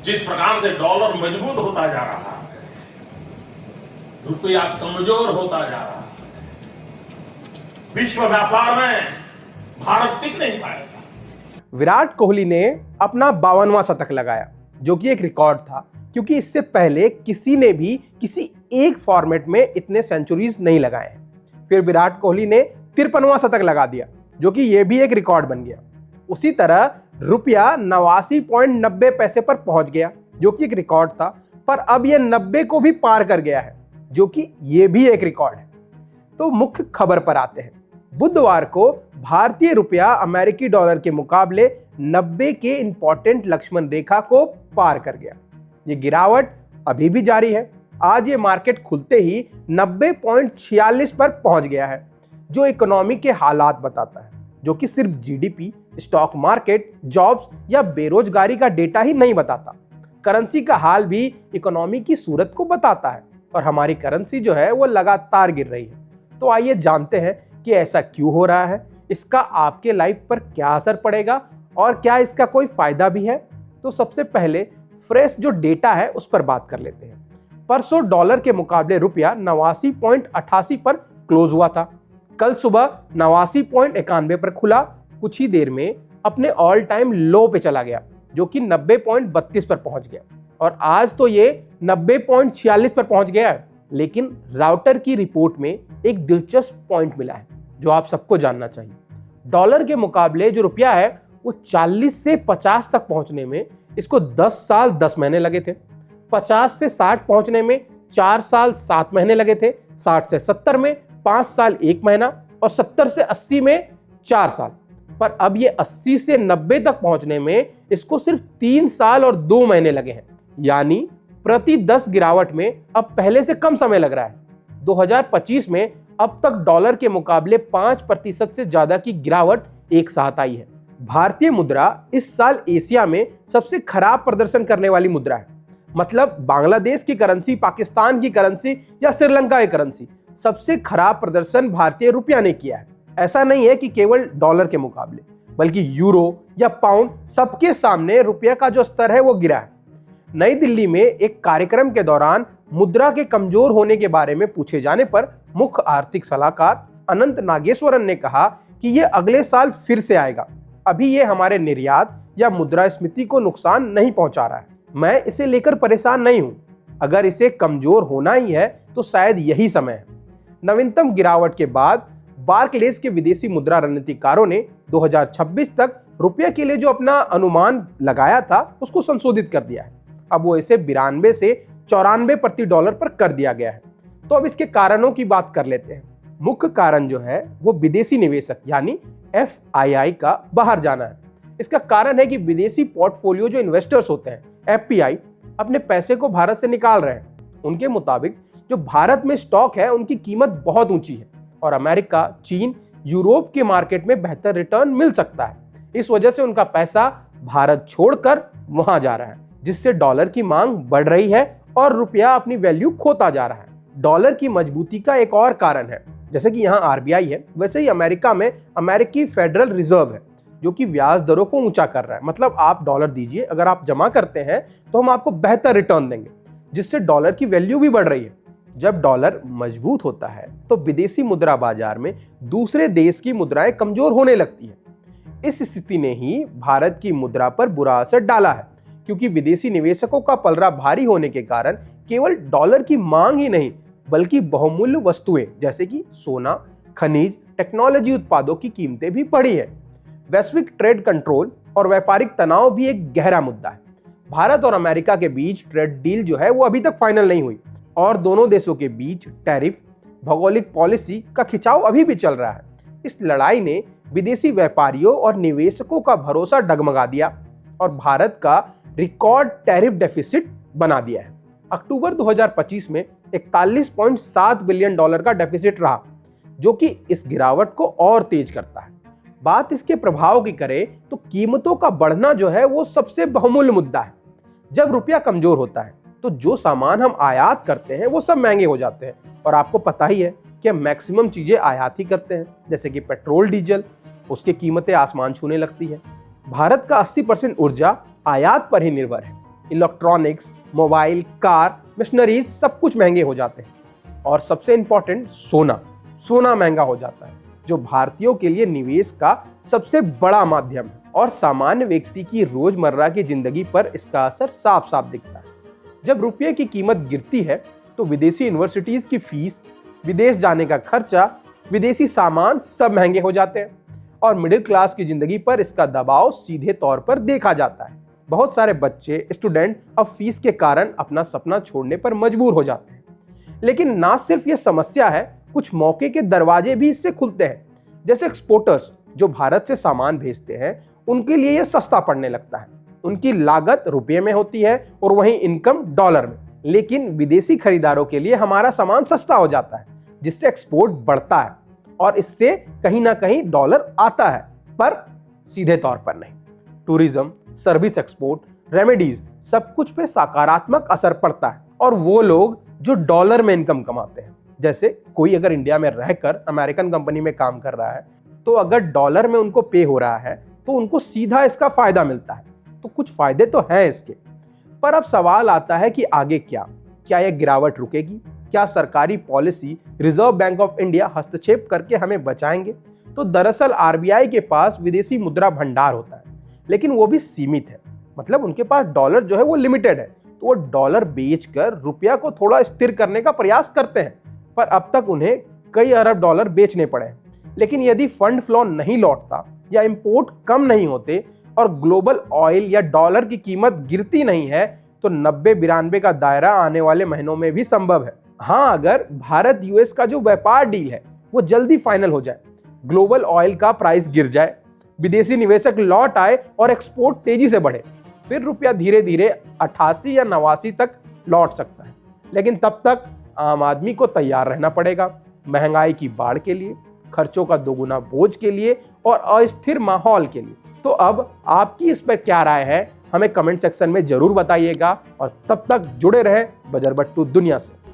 जिस प्रकार से डॉलर मजबूत होता जा रहा है, रुपया कमजोर होता जा रहा है, विश्व व्यापार में भारत टिक नहीं पाएगा। विराट कोहली ने अपना 52वां शतक लगाया, जो कि एक रिकॉर्ड था, क्योंकि इससे पहले किसी ने भी किसी एक फॉर्मेट में इतने सेंचुरीज नहीं लगाए हैं। फिर विराट कोहली ने 53वां शतक लगा दिया, जो कि यह भी एक रिकॉर्ड बन गया। उसी तरह रुपया 89.90 पैसे पर पहुंच गया, जो कि एक रिकॉर्ड था, पर अब यह 90 को भी पार कर गया है, जो कि यह भी एक रिकॉर्ड है। तो मुख्य खबर पर आते हैं। बुधवार को भारतीय रुपया अमेरिकी डॉलर के मुकाबले 90 के इंपॉर्टेंट लक्ष्मण रेखा को पार कर गया। ये गिरावट अभी भी जारी है। आज ये मार्केट खुलते ही 90.46 पर पहुंच गया है, जो इकोनॉमी के हालात बताता है, जो कि सिर्फ जीडीपी, स्टॉक मार्केट, जॉब्स या बेरोजगारी का डेटा ही नहीं बताता। करेंसी का हाल भी इकोनॉमी की सूरत को बताता है, और हमारी करेंसी जो है वो लगातार गिर रही है। तो आइए जानते हैं कि ऐसा क्यों हो रहा है, इसका आपके लाइफ पर क्या असर पड़ेगा और क्या इसका कोई फायदा भी है। तो सबसे पहले फ्रेश जो डेटा है उस पर बात कर लेते हैं। परसों डॉलर के मुकाबले रुपया 89.88 पर क्लोज हुआ था। कल सुबह 89.91 पर खुला, कुछ ही देर में अपने ऑल टाइम लो पे चला गया, जो कि 90.32 पर पहुंच गया, और आज तो ये 90.46 पर पहुंच गया है। लेकिन राउटर की रिपोर्ट में एक दिलचस्प पॉइंट मिला है, जो आप सबको जानना चाहिए। डॉलर के मुकाबले जो रुपया है वो 40 से 50 तक पहुंचने में इसको 10 साल 10 महीने लगे थे। 50 से 60 पहुंचने में 4 साल 7 महीने लगे थे। 60 से 70 में 5 साल 1 महीना, और 70 से 80 में 4 साल। पर अब ये 80 से 90 तक पहुंचने में इसको सिर्फ 3 साल और 2 महीने लगे हैं। यानी प्रति 10 गिरावट में अब पहले से कम समय लग रहा है। 2025 में अब तक डॉलर के मुकाबले 5% से ज्यादा की गिरावट एक साथ आई है। भारतीय मुद्रा इस साल एशिया में सबसे खराब प्रदर्शन करने वाली मुद्रा है। मतलब बांग्लादेश की करेंसी, पाकिस्तान की करेंसी या श्रीलंका की करेंसी, सबसे खराब प्रदर्शन भारतीय रुपया ने किया है। ऐसा नहीं है कि केवल डॉलर के मुकाबले, बल्कि यूरो या पाउंड, सबके सामने रुपया का जो स्तर है वो गिरा है। नई दिल्ली में एक कार्यक्रम के दौरान मुद्रा के कमजोर होने के बारे में पूछे जाने पर मुख्य आर्थिक सलाहकार अनंत नागेश्वरन ने कहा कि यह अगले साल फिर से आएगा। अभी ये हमारे निर्यात या मुद्रास्फीति को नुकसान नहीं पहुंचा रहा है। मैं इसे लेकर परेशान नहीं हूं। अगर इसे कमजोर होना ही है तो शायद यही समय है। नवीनतम गिरावट के बाद बार्कलेज के विदेशी मुद्रा रणनीतिकारों ने 2026 तक रुपये के लिए जो अपना अनुमान लगाया था उसको संशोधित कर दिया है। अब वो इसे 92 से 94 प्रति डॉलर पर कर दिया गया है। तो अब इसके कारणों की बात कर लेते हैं। मुख्य कारण जो है वो विदेशी निवेशक यानी FII का बाहर जाना है। इसका कारण है कि विदेशी पोर्टफोलियो जो इन्वेस्टर्स होते हैं, FPI, अपने पैसे को भारत से निकाल रहे हैं। उनके मुताबिक जो भारत में स्टॉक है उनकी कीमत बहुत ऊंची है, और अमेरिका, चीन, यूरोप के मार्केट में बेहतर रिटर्न मिल सकता है। इस वजह से उनका पैसा भारत छोड़कर वहां जा रहा है, जिससे डॉलर की मांग बढ़ रही है और रुपया अपनी वैल्यू खोता जा रहा है। डॉलर की मजबूती का एक और कारण है, जैसे कि यहाँ RBI है, वैसे ही अमेरिका में अमेरिकी फेडरल रिजर्व है, जो कि ब्याज दरों को ऊंचा कर रहा है। मतलब आप डॉलर दीजिए, अगर आप जमा करते हैं तो हम आपको बेहतर रिटर्न देंगे, जिससे डॉलर की वैल्यू भी बढ़ रही है। जब डॉलर मजबूत होता है तो विदेशी मुद्रा बाजार में दूसरे देश की मुद्राएं कमजोर होने लगती है। इस स्थिति ने ही भारत की मुद्रा पर बुरा असर डाला है, क्योंकि विदेशी निवेशकों का पलड़ा भारी होने के कारण केवल डॉलर की मांग ही नहीं, बल्कि बहुमूल्य वस्तुएं जैसे कि सोना, खनिज, टेक्नोलॉजी उत्पादों की कीमतें भी बढ़ी है। वैश्विक ट्रेड कंट्रोल और व्यापारिक तनाव भी एक गहरा मुद्दा है। भारत और अमेरिका के बीच ट्रेड डील जो है वो अभी तक फाइनल नहीं हुई, और दोनों देशों के बीच टैरिफ, भौगोलिक पॉलिसी का खिंचाव अभी भी चल रहा है। इस लड़ाई ने विदेशी व्यापारियों और निवेशकों का भरोसा डगमगा दिया और भारत का रिकॉर्ड टैरिफ डेफिसिट बना दिया है। अक्टूबर 2025 में 41.7 बिलियन डॉलर का डेफिसिट रहा, जो कि इस गिरावट को और तेज करता है। बात इसके प्रभाव की करें तो कीमतों का बढ़ना जो है वो सबसे बहुमूल्य मुद्दा है। जब रुपया कमजोर होता है तो जो सामान हम आयात करते हैं वो सब महंगे हो जाते हैं, और आपको पता ही है कि हम मैक्सिमम चीजें आयात ही करते हैं, जैसे कि पेट्रोल, डीजल, उसकी कीमतें आसमान छूने लगती है। भारत का 80% ऊर्जा आयात पर ही निर्भर है, इलेक्ट्रॉनिक्स, मोबाइल, कार, मशीनरीज सब कुछ महंगे हो जाते हैं। और सबसे इंपॉर्टेंट सोना महंगा हो जाता है, जो भारतीयों के लिए निवेश का सबसे बड़ा माध्यम है। और सामान्य व्यक्ति की रोजमर्रा की जिंदगी पर इसका असर साफ साफ दिखता है। जब रुपये की कीमत गिरती है तो विदेशी यूनिवर्सिटीज की फीस, विदेश जाने का खर्चा, विदेशी सामान सब महंगे हो जाते हैं। और मिडिल क्लास की जिंदगी पर इसका दबाव सीधे तौर पर देखा जाता है। बहुत सारे बच्चे, स्टूडेंट अब फीस के कारण अपना सपना छोड़ने पर मजबूर हो जाते हैं। लेकिन ना सिर्फ ये समस्या है, कुछ मौके के दरवाजे भी इससे खुलते हैं। जैसे एक्सपोर्टर्स जो भारत से सामान भेजते हैं, उनके लिए यह सस्ता पड़ने लगता है। उनकी लागत रुपये में होती है और वहीं इनकम डॉलर में। लेकिन विदेशी खरीदारों के लिए हमारा सामान सस्ता हो जाता है, जिससे एक्सपोर्ट बढ़ता है और इससे कहीं ना कहीं डॉलर आता है, पर सीधे तौर पर नहीं। टूरिज्म, सर्विस एक्सपोर्ट, रेमेडीज सब कुछ पे सकारात्मक असर पड़ता है। और वो लोग जो डॉलर में इनकम कमाते हैं, जैसे कोई अगर इंडिया में रहकर अमेरिकन कंपनी में काम कर रहा है, तो अगर डॉलर में उनको पे हो रहा है तो उनको सीधा इसका फायदा मिलता है। तो कुछ फायदे तो हैं इसके, पर अब सवाल आता है कि आगे क्या यह गिरावट रुकेगी? क्या सरकारी policy, reserve bank of India हस्तक्षेप करके हमें बचाएंगे? तो दरअसल आरबीआई के पास विदेशी मुद्रा भंडार होता है, लेकिन वो भी सीमित है। मतलब उनके पास डॉलर जो है वो लिमिटेड है, तो वो डॉलर बेचकर रुपया को थोड़ा स्थिर करने का प्रयास करते हैं, पर अब तक उन्हें कई अरब डॉलर बेचने पड़े हैं। लेकिन यदि फंड फ्लो नहीं लौटता या इंपोर्ट कम नहीं होते और ग्लोबल ऑयल या डॉलर की कीमत गिरती नहीं है, तो 90-92 का दायरा आने वाले महीनों में भी संभव है। हाँ, अगर भारत यूएस का जो व्यापार डील है वो जल्दी फाइनल हो जाए, ग्लोबल ऑयल का प्राइस गिर जाए, विदेशी निवेशक लौट आए और एक्सपोर्ट तेजी से बढ़े, फिर रुपया धीरे धीरे 88 या 89 तक लौट सकता है। लेकिन तब तक आम आदमी को तैयार रहना पड़ेगा, महंगाई की बाढ़ के लिए, खर्चों का दोगुना बोझ के लिए और अस्थिर माहौल के लिए। तो अब आपकी इस पर क्या राय है, हमें कमेंट सेक्शन में जरूर बताइएगा। और तब तक जुड़े रहे बजरबट्टू दुनिया से।